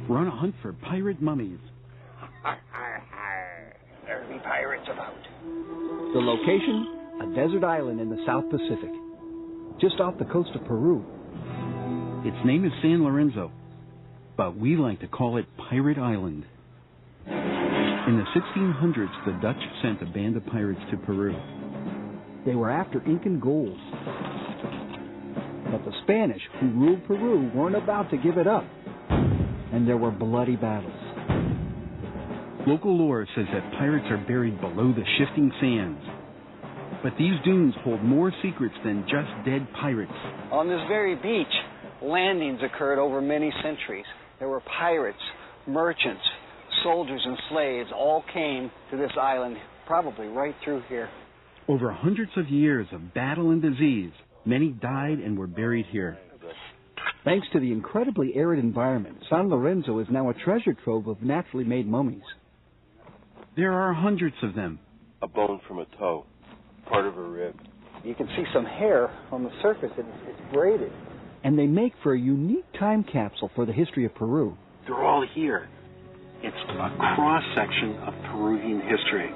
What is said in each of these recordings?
We're on a hunt for pirate mummies. There be pirates about. The location? A desert island in the South Pacific, just off the coast of Peru. Its name is San Lorenzo, but we like to call it Pirate Island. In the 1600s, the Dutch sent a band of pirates to Peru. They were after Incan gold. But the Spanish, who ruled Peru, weren't about to give it up. And there were bloody battles. Local lore says that pirates are buried below the shifting sands. But these dunes hold more secrets than just dead pirates. On this very beach, landings occurred over many centuries. There were pirates, merchants, soldiers, and slaves all came to this island, probably right through here. Over hundreds of years of battle and disease, many died and were buried here. Thanks to the incredibly arid environment, San Lorenzo is now a treasure trove of naturally made mummies. There are hundreds of them. A bone from a toe, part of a rib. You can see some hair on the surface. It's braided. And they make for a unique time capsule for the history of Peru. They're all here. It's a cross-section of Peruvian history.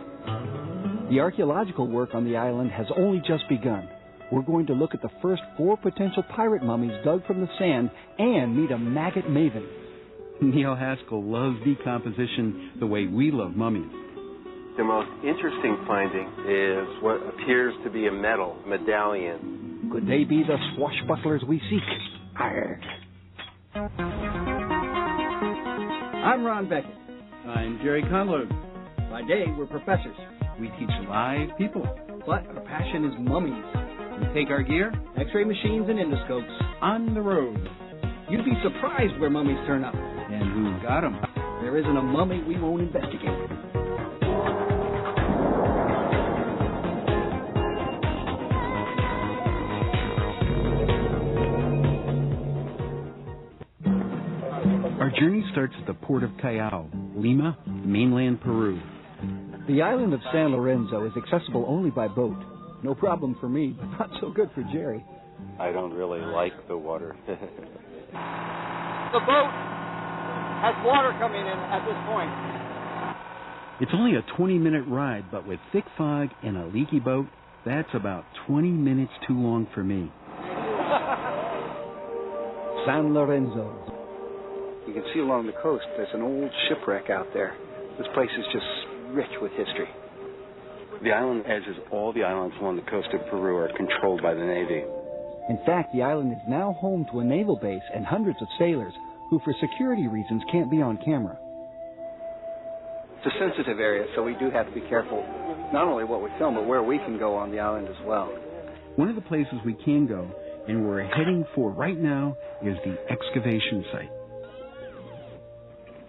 The archaeological work on the island has only just begun. We're going to look at the first 4 potential pirate mummies dug from the sand and meet a maggot maven. Neil Haskell loves decomposition the way we love mummies. The most interesting finding is what appears to be a medallion. Could they be the swashbucklers we seek? Arr. I'm Ron Beckett. I'm Jerry Conlogue. By day, we're professors. We teach live people. But our passion is mummies. We take our gear, X-ray machines and endoscopes. on the road. You'd be surprised where mummies turn up. And who got them? There isn't a mummy we won't investigate. Our journey starts at the port of Callao, Lima, mainland Peru. The island of San Lorenzo is accessible only by boat. No problem for me, but not so good for Jerry. I don't really like the water. The boat has water coming in at this point. It's only a 20-minute ride, but with thick fog and a leaky boat, that's about 20 minutes too long for me. San Lorenzo. You can see along the coast, there's an old shipwreck out there. This place is just rich with history. The island, as is all the islands along the coast of Peru, are controlled by the Navy. In fact, the island is now home to a naval base and hundreds of sailors who, for security reasons, can't be on camera. It's a sensitive area, so we do have to be careful, not only what we film, but where we can go on the island as well. One of the places we can go, and we're heading for right now, is the excavation site.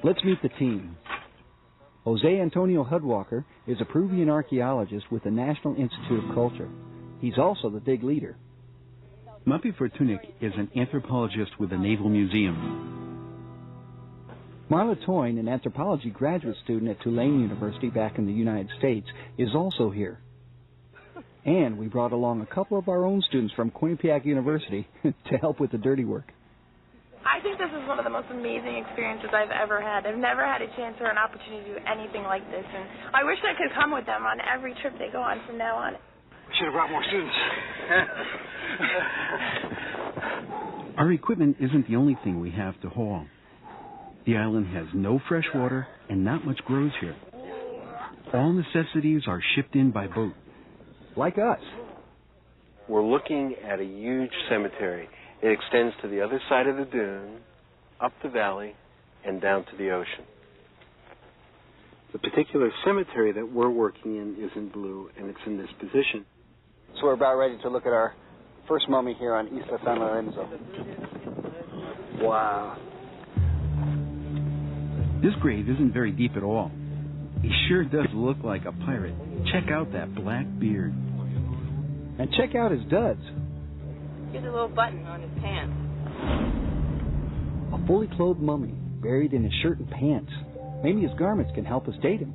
Let's meet the team. Jose Antonio Hudwalker is a Peruvian archaeologist with the National Institute of Culture. He's also the dig leader. Mapi Fortunic is an anthropologist with the Naval Museum. Marla Toyne, an anthropology graduate student at Tulane University back in the United States, is also here. And we brought along a couple of our own students from Quinnipiac University to help with the dirty work. I think this is one of the most amazing experiences I've ever had. I've never had a chance or an opportunity to do anything like this, and I wish I could come with them on every trip they go on from now on. We should have brought more students. Our equipment isn't the only thing we have to haul. The island has no fresh water and not much grows here. All necessities are shipped in by boat. Like us. We're looking at a huge cemetery. It extends to the other side of the dune, up the valley, and down to the ocean. The particular cemetery that we're working in is in blue, and it's in this position. So we're about ready to look at our first mummy here on Isla San Lorenzo. Wow. This grave isn't very deep at all. He sure does look like a pirate. Check out that black beard. And check out his duds. Here's a little button on his pants. A fully clothed mummy buried in his shirt and pants. Maybe his garments can help us date him.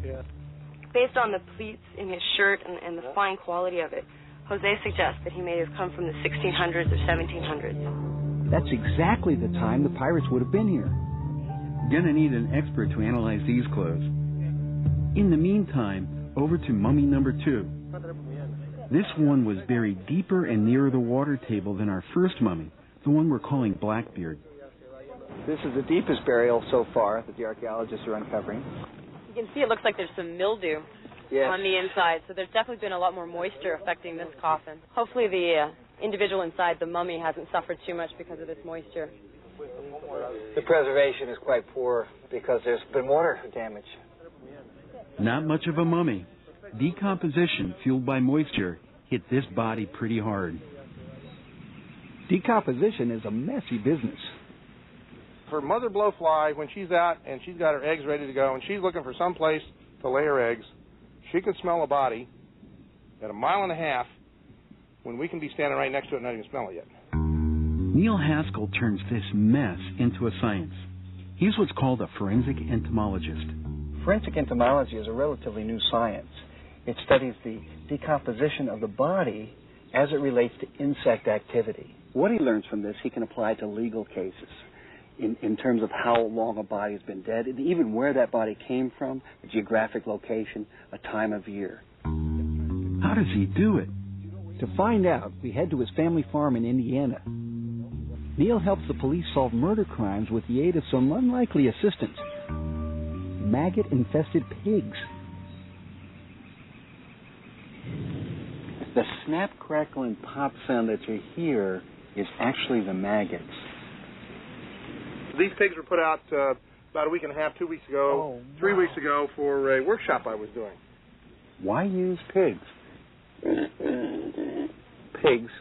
Yeah. Based on the pleats in his shirt and the fine quality of it, Jose suggests that he may have come from the 1600s or 1700s. That's exactly the time the pirates would have been here. Gonna need an expert to analyze these clothes. In the meantime, over to mummy number 2. This one was buried deeper and nearer the water table than our first mummy, the one we're calling Blackbeard. This is the deepest burial so far that the archaeologists are uncovering. You can see it looks like there's some mildew on the inside, so there's definitely been a lot more moisture affecting this coffin. Hopefully the individual inside the mummy hasn't suffered too much because of this moisture. The preservation is quite poor because there's been water damage. Not much of a mummy. Decomposition fueled by moisture hit this body pretty hard. Decomposition is a messy business. For mother blowfly, when she's out and she's got her eggs ready to go and she's looking for some place to lay her eggs, she can smell a body at 1.5 miles when we can be standing right next to it and not even smell it yet. Neil Haskell turns this mess into a science. He's what's called a forensic entomologist. Forensic entomology is a relatively new science. It studies the decomposition of the body as it relates to insect activity. What he learns from this, he can apply to legal cases in terms of how long a body has been dead, and even where that body came from, the geographic location, a time of year. How does he do it? To find out, we head to his family farm in Indiana. Neil helps the police solve murder crimes with the aid of some unlikely assistants. Maggot-infested pigs. The snap, crackle, and pop sound that you hear is actually the maggots. These pigs were put out about 1.5 weeks, 2 weeks ago, 3 weeks ago for a workshop I was doing. Why use pigs? Pigs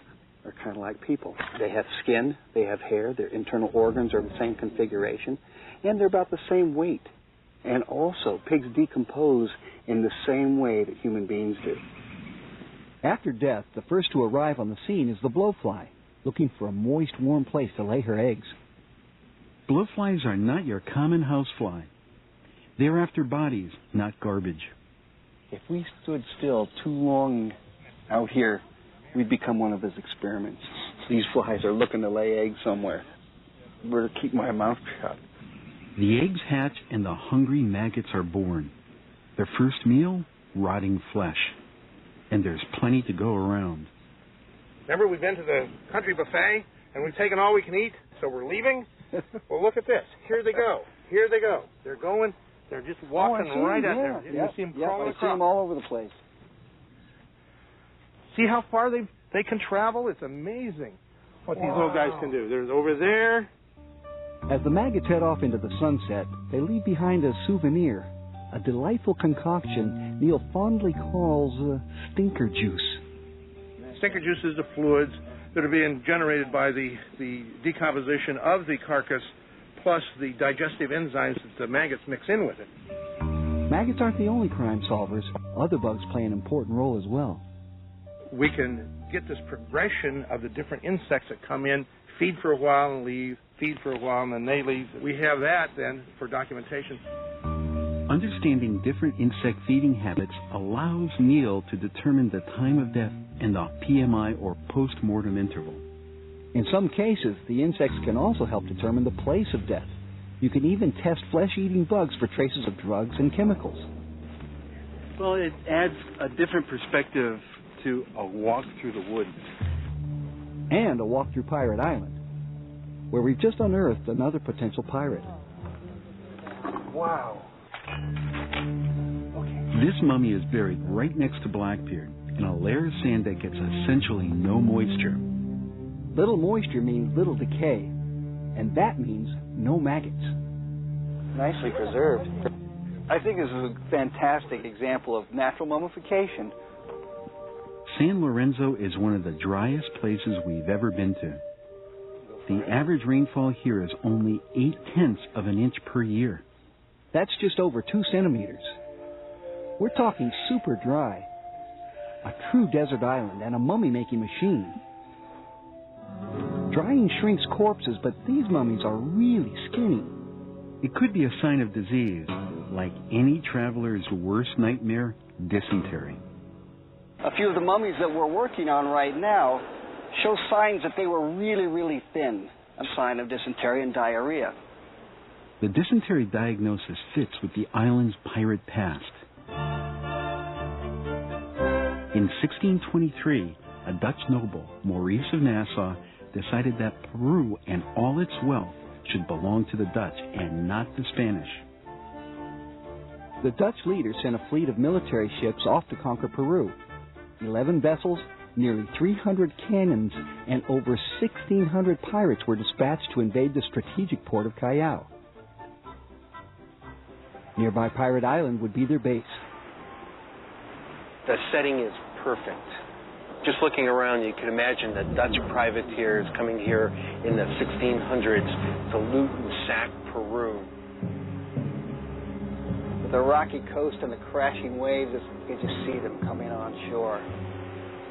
are kind of like people. They have skin, they have hair, their internal organs are the same configuration, and they're about the same weight. And also, pigs decompose in the same way that human beings do. After death, the first to arrive on the scene is the blowfly, looking for a moist, warm place to lay her eggs. Blowflies are not your common housefly. They're after bodies, not garbage. If we stood still too long out here, we'd become one of his experiments. These flies are looking to lay eggs somewhere. Better keep my mouth shut. The eggs hatch and the hungry maggots are born. Their first meal, rotting flesh. And there's plenty to go around. Remember, we've been to the country buffet, and we've taken all we can eat, so we're leaving? Well, look at this. Here they go. Here they go. They're going. They're just walking right at there. You see them crawling across. I see them all over the place. See how far they can travel? It's amazing what these little guys can do. They're over there. As the maggots head off into the sunset, they leave behind a souvenir, a delightful concoction Neil fondly calls stinker juice. Stinker juice is the fluids that are being generated by the decomposition of the carcass, plus the digestive enzymes that the maggots mix in with it. Maggots aren't the only crime solvers. Other bugs play an important role as well. We can get this progression of the different insects that come in, feed for a while and leave, feed for a while and then they leave. We have that then for documentation. Understanding different insect feeding habits allows Neil to determine the time of death and the PMI or post-mortem interval. In some cases, the insects can also help determine the place of death. You can even test flesh-eating bugs for traces of drugs and chemicals. Well, it adds a different perspective to a walk through the woods. And a walk through Pirate Island, where we've just unearthed another potential pirate. Wow. This mummy is buried right next to Blackbeard in a layer of sand that gets essentially no moisture. Little moisture means little decay, and that means no maggots. Nicely preserved. I think this is a fantastic example of natural mummification. San Lorenzo is one of the driest places we've ever been to. The average rainfall here is only 0.8 of an inch per year. That's just over 2 centimeters. We're talking super dry. A true desert island and a mummy-making machine. Drying shrinks corpses, but these mummies are really skinny. It could be a sign of disease, like any traveler's worst nightmare, dysentery. A few of the mummies that we're working on right now show signs that they were really, really thin, a sign of dysentery and diarrhea. The dysentery diagnosis fits with the island's pirate past. In 1623, a Dutch noble, Maurice of Nassau, decided that Peru and all its wealth should belong to the Dutch and not the Spanish. The Dutch leader sent a fleet of military ships off to conquer Peru. 11 vessels, nearly 300 cannons, and over 1,600 pirates were dispatched to invade the strategic port of Callao. Nearby Pirate Island would be their base. The setting is perfect. Just looking around, you can imagine the Dutch privateers coming here in the 1600s to loot and sack Peru. With the rocky coast and the crashing waves, you just see them coming on shore.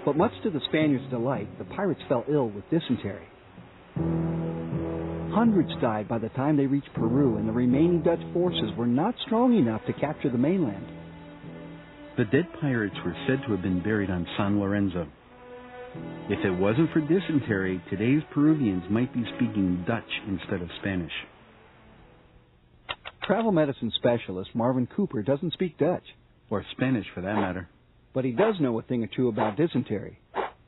But much to the Spaniards' delight, the pirates fell ill with dysentery. Hundreds died by the time they reached Peru, and the remaining Dutch forces were not strong enough to capture the mainland. The dead pirates were said to have been buried on San Lorenzo. If it wasn't for dysentery, today's Peruvians might be speaking Dutch instead of Spanish. Travel medicine specialist Marvin Cooper doesn't speak Dutch. Or Spanish, for that matter. But he does know a thing or two about dysentery,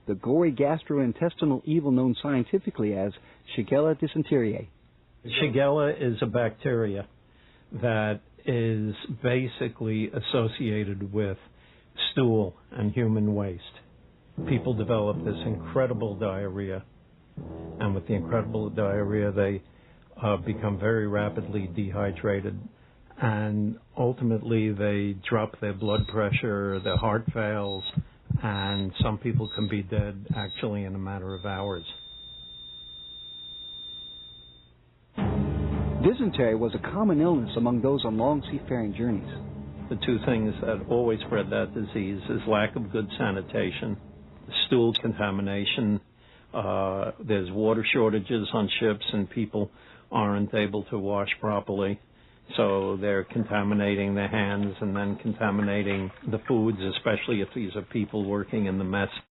the gory gastrointestinal evil known scientifically as Shigella dysenteriae. Shigella is a bacteria that is basically associated with stool and human waste. People develop this incredible diarrhea, and with the incredible diarrhea, they become very rapidly dehydrated, and ultimately they drop their blood pressure, their heart fails, and some people can be dead actually in a matter of hours. Dysentery was a common illness among those on long seafaring journeys. The two things that always spread that disease is lack of good sanitation, stool contamination. There's water shortages on ships and people aren't able to wash properly. So they're contaminating their hands and then contaminating the foods, especially if these are people working in the mess.